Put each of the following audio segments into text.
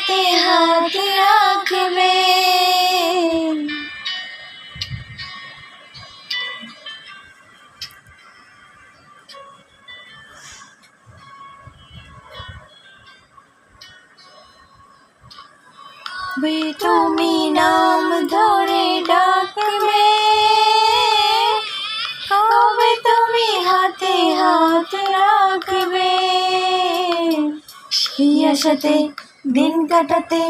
হাতে হাত রাখবে। তুমি নাম ধরে ডাকবে, কবে তুমি হাতে হাত রাখবে। সেই আশাতে দিন কাটাতে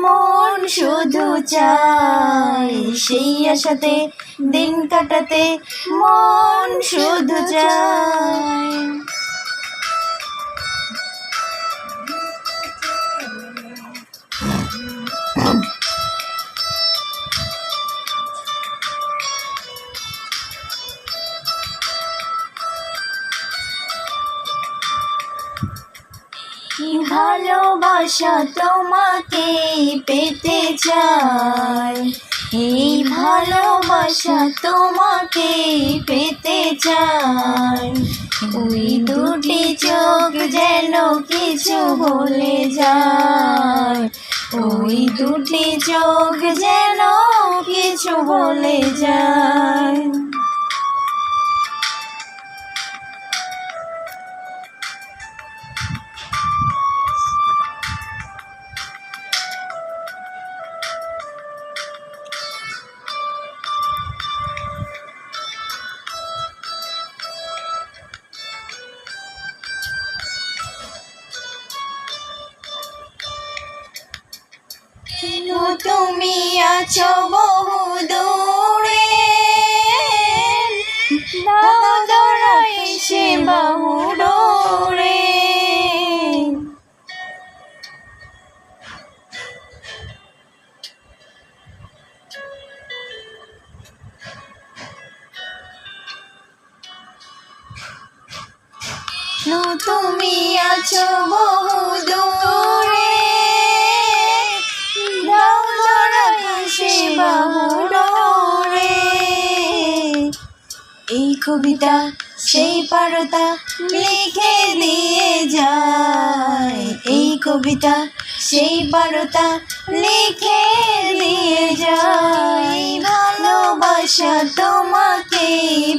মন শুধু চায়, সেই আশাতে দিন কাটাতে মন শুধু চায়। ভালোবাসা তোমাকে পেতে চাই, এই ভালোবাসা তোমাকে পেতে চাই। ওই দুটি চোখ যেন কিছু বলে যায়, ওই দুটি চোখ যেন কিছু বলে যায়। তুমি আছো বহু দূরে, দাও দৌড়াই সে বাহু ডোরে। তুমি আছো বহু দূরে, এই কবিতা সেই পারতা লিখে দিয়ে যায়, এই কবিতা সেই পারতা লিখে দিয়ে যায়। ভালোবাসা তোমাকে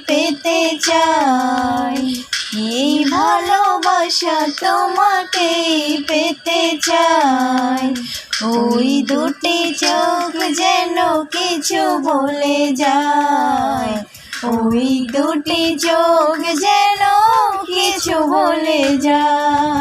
পেতে চাই, এই ভালোবাসা তোমাকে পেতে চাই। ওই দুটি চোখ যেন কিছু বলে যায়, ওই দুটি চোখ যেন কিছু বলে যায়।